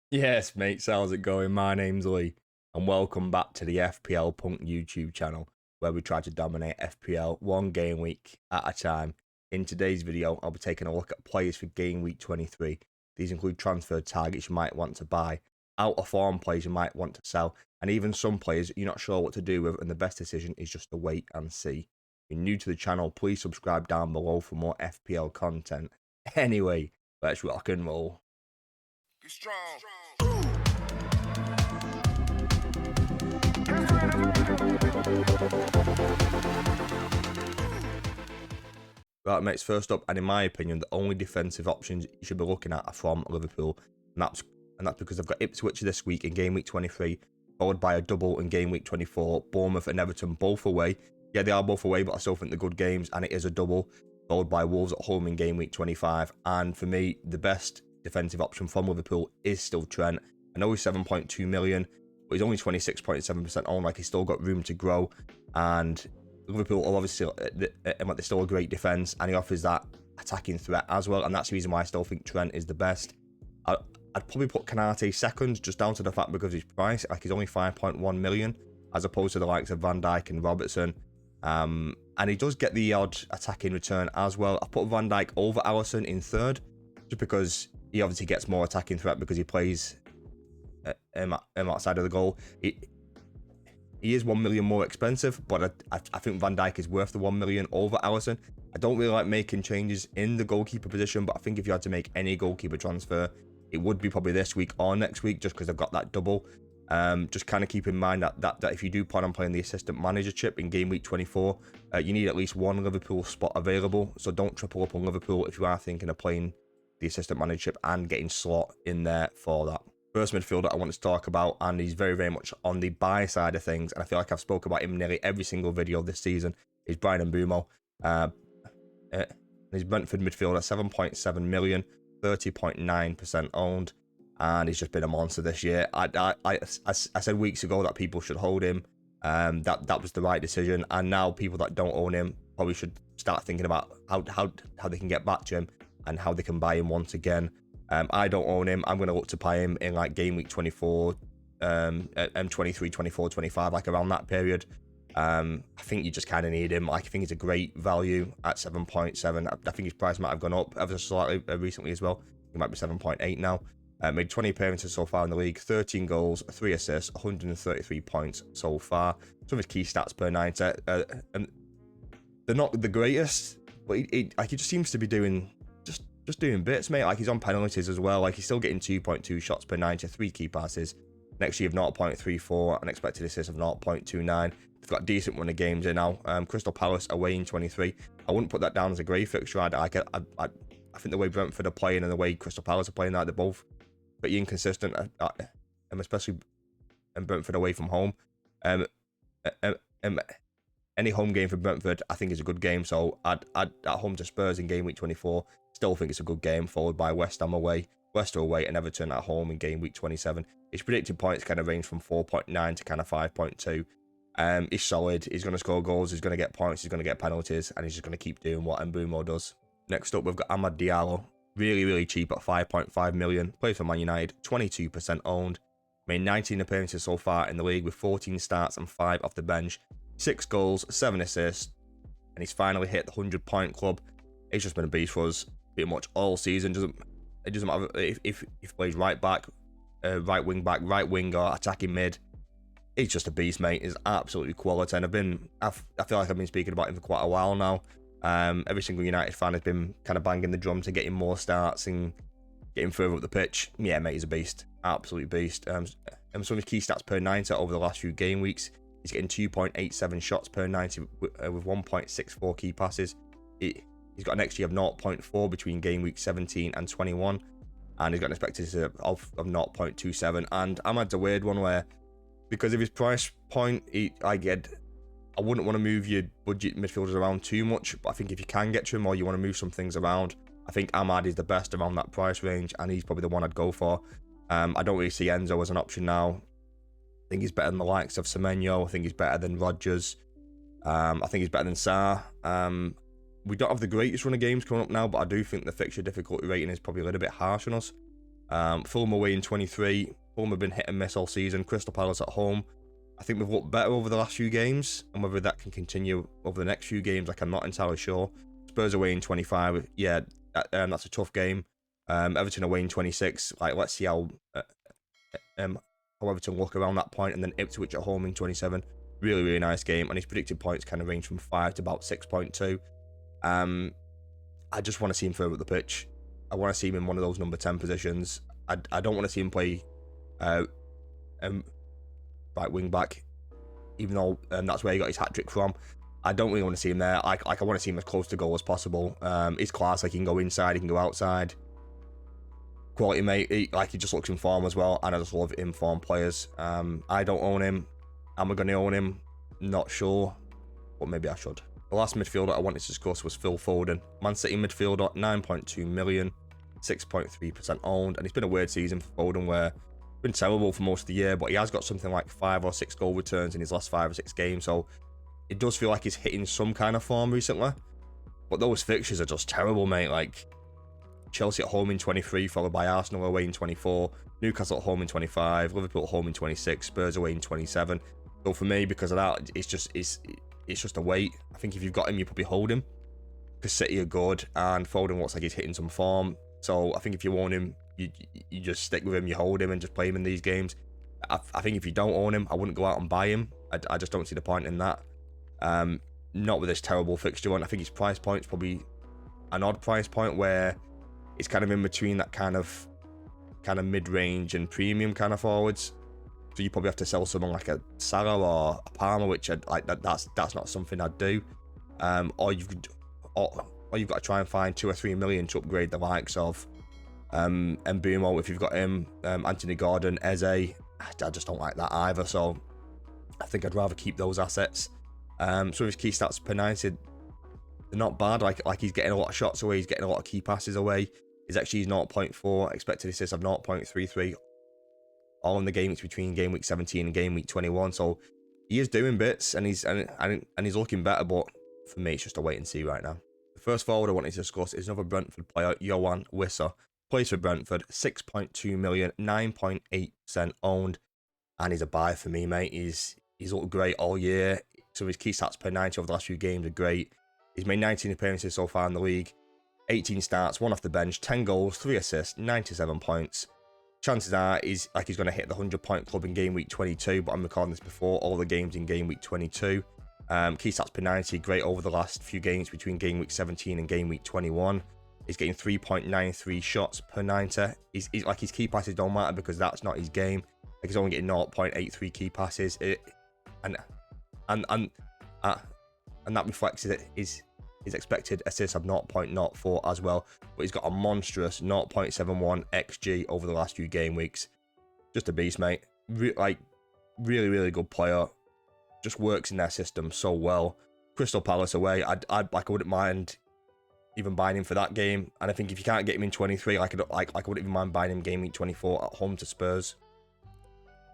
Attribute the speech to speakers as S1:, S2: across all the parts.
S1: Yes, mate, how's it going? My name's Lee, and welcome back to the FPL Punk YouTube channel, where we try to dominate FPL one game week at a time. In today's video, I'll be taking a look at players for game week 23. These include transfer targets you might want to buy, out of form players you might want to sell, and even some players you're not sure what to do with, and the best decision is just to wait and see. If you're new to the channel, please subscribe down below for more FPL content. Anyway, let's rock and roll.
S2: Be strong.
S1: Right, mates, first up, and in my opinion, the only defensive options you should be looking at are from Liverpool. And that's because they've got Ipswich this week in game week 23, followed by a double in game week 24. Bournemouth and Everton both away. Yeah, they are both away, but I still think they're good games, and it is a double, followed by Wolves at home in game week 25. And for me, the best defensive option from Liverpool is still Trent. I know he's 7.2 million, but he's only 26.7% owned. Like, he's still got room to grow, and Liverpool are obviously they're still a great defense, and he offers that attacking threat as well, and that's the reason why I still think Trent is the best. I'd probably put Canate second, just down to the fact because his price, like, he's only 5.1 million, as opposed to the likes of Van Dijk and Robertson. And he does get the odd attacking return as well. I put Van Dijk over Alisson in third, just because he obviously gets more attacking threat because he plays outside of the goal. He is 1 million more expensive, but I think Van Dijk is worth the 1 million over Alisson. I don't really like making changes in the goalkeeper position, but I think if you had to make any goalkeeper transfer, it would be probably this week or next week, just because they've got that double. Just kind of keep in mind that if you do plan on playing the assistant manager chip in game week 24, you need at least one Liverpool spot available. So don't triple up on Liverpool if you are thinking of playing the assistant manager chip and getting slot in there for that. First midfielder I want to talk about, and he's very, very much on the buy side of things, and I feel like I've spoken about him nearly every single video this season, is Brian Mbeumo. He's Brentford midfielder, 7.7 million, 30.9% owned, and he's just been a monster this year. I said weeks ago that people should hold him. That was the right decision, and now people that don't own him probably should start thinking about how they can get back to him and how they can buy him once again. I don't own him. I'm going to look to buy him in like game week 24, 23, 24, 25, like around that period. I think you just kind of need him. Like, I think he's a great value at 7.7. I think his price might have gone up ever so slightly recently as well. He might be 7.8 now. Made 20 appearances so far in the league, 13 goals, 3 assists, 133 points so far. Some of his key stats per 90, and they're not the greatest, but he just seems to be doing just doing bits, mate. Like, he's on penalties as well. Like, he's still getting 2.2 shots per 90, 3 key passes. Next year of 0.34, an expected assist of 0.29. They've got a decent run of games in now. Crystal Palace away in 23. I wouldn't put that down as a grey fixture. I think the way Brentford are playing and the way Crystal Palace are playing, they're both pretty inconsistent, especially in Brentford away from home. Any home game for Brentford, I think, is a good game. So I'd at home to Spurs in game week 24. Still think it's a good game, followed by West Ham away, Leicester away, and Everton at home in game week 27. His predicted points kind of range from 4.9 to kind of 5.2. He's solid. He's going to score goals. He's going to get points. He's going to get penalties, and he's just going to keep doing what Mbeumo does. Next up, we've got Amad Diallo. Really, really cheap at 5.5 million. Plays for Man United. 22% owned. Made 19 appearances so far in the league with 14 starts and 5 off the bench. 6 goals, 7 assists, and he's finally hit the 100-point club. He's just been a beast for us pretty much all season. It doesn't matter if he plays right back, right wing back, right wing, or attacking mid. He's just a beast, mate. He's absolutely quality, and I feel like I've been speaking about him for quite a while now. Every single United fan has been kind of banging the drum to get him more starts and get him further up the pitch. Yeah, mate, he's a beast, absolute beast. And some of his key stats per 90 over the last few game weeks. He's getting 2.87 shots per 90 with 1.64 key passes. He's got an XG of 0.4 between game week 17 and 21. And he's got an expected of 0.27. And Ahmad's a weird one where, because of his price point, I wouldn't want to move your budget midfielders around too much. But I think if you can get to him or you want to move some things around, I think Ahmad is the best around that price range. And he's probably the one I'd go for. I don't really see Enzo as an option now. I think he's better than the likes of Semenyo. I think he's better than Rodgers. I think he's better than Sarr. We don't have the greatest run of games coming up now, but I do think the fixture difficulty rating is probably a little bit harsh on us. Fulham away in 23. Fulham have been hit and miss all season. Crystal Palace at home. I think we've looked better over the last few games, and whether that can continue over the next few games, like I'm not entirely sure. Spurs away in 25. Yeah, that's a tough game. Everton away in 26. Like, let's see how Everton look around that point, and then Ipswich at home in 27. Really, really nice game, and his predicted points kind of range from 5 to about 6.2. I just want to see him further up the pitch. I want to see him in one of those number 10 positions. I don't want to see him play right wing back, even though that's where he got his hat trick from. I don't really want to see him there. I want to see him as close to goal as possible. He's class. Like, he can go inside, he can go outside. Quality, mate. He just looks in form as well, and I just love in-form players. I don't own him. Am I going to own him? Not sure, but maybe I should. The last midfielder I wanted to discuss was Phil Foden. Man City midfielder, 9.2 million, 6.3% owned, and it's been a weird season for Foden where it's been terrible for most of the year, but he has got something like 5 or 6 goal returns in his last 5 or 6 games, so it does feel like he's hitting some kind of form recently. But those fixtures are just terrible, mate. Like, Chelsea at home in 23, followed by Arsenal away in 24, Newcastle at home in 25, Liverpool at home in 26, Spurs away in 27. So for me, because of that, it's just a wait. I think if you've got him, you probably hold him, because City are good, and Foden looks like he's hitting some form. So I think if you own him, you just stick with him, you hold him, and just play him in these games. I think if you don't own him, I wouldn't go out and buy him. I just don't see the point in that. Not with this terrible fixture one. I think his price point's probably an odd price point where it's kind of in between that kind of mid-range and premium kind of forwards. So you probably have to sell someone like a Salah or a Palmer, which that's not something I'd do. Or you've got to try and find 2 or 3 million to upgrade the likes of Mbeumo if you've got him, Anthony Gordon, Eze. I just don't like that either. So I think I'd rather keep those assets. So his key stats per 90, they're not bad. Like he's getting a lot of shots away, he's getting a lot of key passes away. His XG is 0.4, expected assists of 0.33. All in the games between game week 17 and game week 21. So he is doing bits, and he's looking better. But for me, it's just a wait and see right now. The first forward I wanted to discuss is another Brentford player, Johan Wissa. Plays for Brentford, 6.2 million, 9.8% owned, and he's a buy for me, mate. He's looked great all year. So his key stats per 90 over the last few games are great. He's made 19 appearances so far in the league, 18 starts, 1 off the bench, 10 goals, 3 assists, 97 points. Chances are he's going to hit the 100-point club in game week 22, but I'm recording this before all the games in game week 22. Key stats per 90, great over the last few games between game week 17 and game week 21. He's getting 3.93 shots per 90. He's like, his key passes don't matter because that's not his game. Like, he's only getting 0.83 key passes. And that reflects his expected assists of 0.04 as well. But he's got a monstrous 0.71 XG over the last few game weeks. Just a beast, mate. Really, really good player. Just works in their system so well. Crystal Palace away, I wouldn't mind even buying him for that game. And I think if you can't get him in 23, I wouldn't even mind buying him game week 24 at home to Spurs.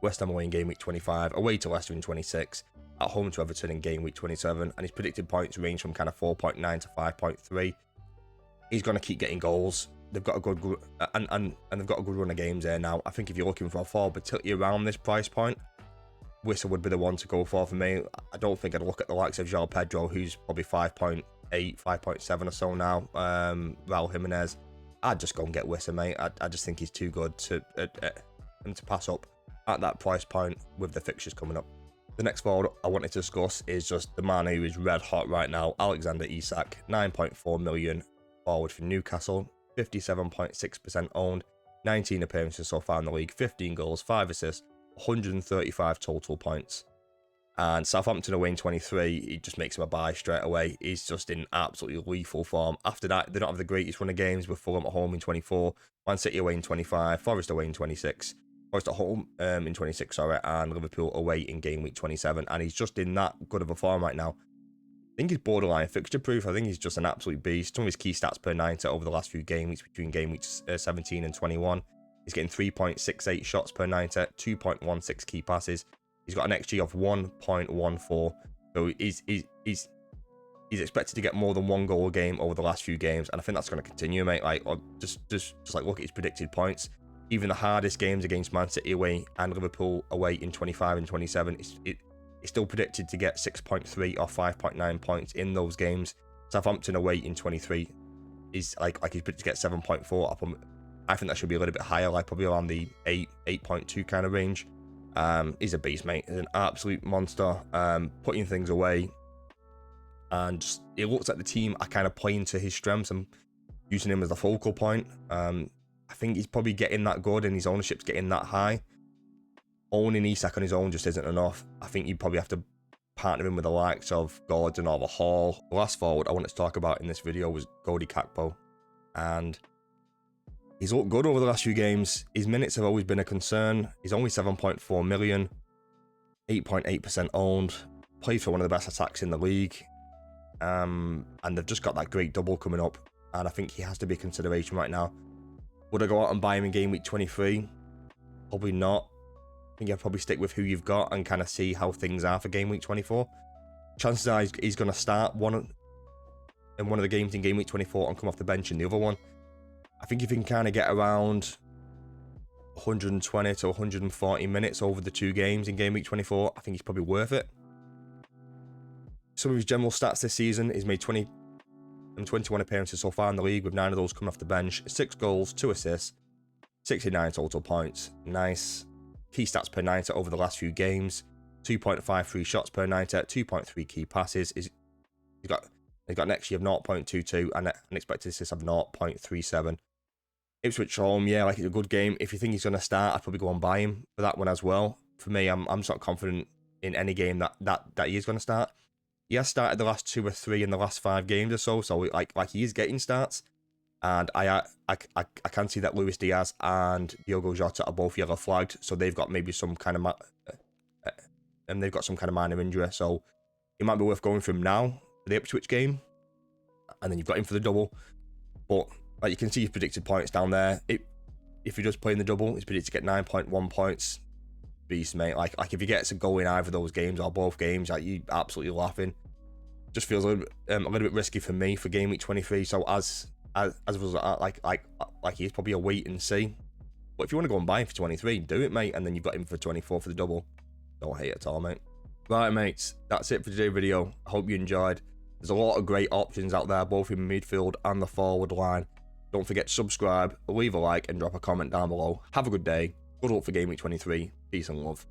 S1: West Ham away in game week 25, away to Leicester in 26, at home to Everton in game week 27, and his predicted points range from kind of 4.9 to 5.3. He's going to keep getting goals. They've got a good and they've got a good run of games there now. I think if you're looking for a forward, particularly around this price point, Wissa would be the one to go for me. I don't think I'd look at the likes of João Pedro, who's probably 5.8, 5.7 or so now. Raul Jimenez. I'd just go and get Wissa, mate. I just think he's too good to pass up at that price point with the fixtures coming up. The next forward I wanted to discuss is just the man who is red hot right now, Alexander Isak, 9.4 million forward for Newcastle, 57.6% owned, 19 appearances so far in the league, 15 goals, 5 assists, 135 total points. And Southampton away in 23, he just makes him a buy straight away. He's just in absolutely lethal form. After that, they don't have the greatest run of games with Fulham at home in 24, Man City away in 25, Forest away in 26, Forest at home in 26, and Liverpool away in game week 27. And he's just in that good of a form right now. I think he's borderline fixture proof. I think he's just an absolute beast. Some of his key stats per 90 over the last few game weeks between game weeks 17 and 21. He's getting 3.68 shots per 90, 2.16 key passes. He's got an XG of 1.14. So he's expected to get more than 1 goal a game over the last few games, and I think that's going to continue, mate. Like, just like look at his predicted points. even the hardest games against Man City away and Liverpool away in 25 and 27, it's still predicted to get 6.3 or 5.9 points in those games. Southampton away in 23 is like he's predicted to get 7.4. I think that should be a little bit higher, like probably around the 8.2 kind of range. He's a beast, mate. He's an absolute monster, putting things away. And just, it looks like the team are kind of playing to his strengths and using him as the focal point. I think he's probably getting that good and his ownership's getting that high. Owning Isak on his own just isn't enough. I think you probably have to partner him with the likes of Gordon or the Hall. The last forward I wanted to talk about in this video was Gakpo. And he's looked good over the last few games. His minutes have always been a concern. He's only 7.4 million, 8.8% owned, plays for one of the best attacks in the league. And they've just got that great double coming up. And I think he has to be a consideration right now. Would I go out and buy him in game week 23? Probably not. I think I'd probably stick with who you've got and kind of see how things are for game week 24. Chances are he's going to start one of the games in game week 24 and come off the bench in the other one. I think if he can kind of get around 120 to 140 minutes over the 2 games in game week 24, I think he's probably worth it. Some of his general stats this season, he's made 21 appearances so far in the league, with 9 of those coming off the bench, 6 goals, 2 assists, 69 total points. Nice. Key stats per 90 over the last few games, 2.53 shots per 90, 2.3 key passes. He's got an XG of 0.22 and an expected assist of 0.37. Ipswich home, yeah, like it's a good game. If you think he's going to start, I'd probably go and buy him for that one as well. For me, I'm just not confident in any game that he is going to start. He has started the last 2 or 3 in the last 5 games or so like he is getting starts. And I can see that Luis Diaz and Diogo Jota are both yellow flagged, so they've got maybe some kind of minor injury. So it might be worth going for him now for the Ipswich game, and then you've got him for the double. But like you can see his predicted points down there. If you're just playing the double, he's predicted to get 9.1 points. Beast, mate. Like if he gets a goal in either of those games or both games, like you absolutely laughing. Just feels a little bit risky for me for game week 23. So as a result, like he's probably a wait and see. But if you want to go and buy him for 23, do it, mate. And then you've got him for 24 for the double. Don't hate it at all, mate. Right, mates. That's it for today's video. I hope you enjoyed. There's a lot of great options out there, both in midfield and the forward line. Don't forget to subscribe, leave a like, and drop a comment down below. Have a good day. Good luck for game week 23. Peace and love.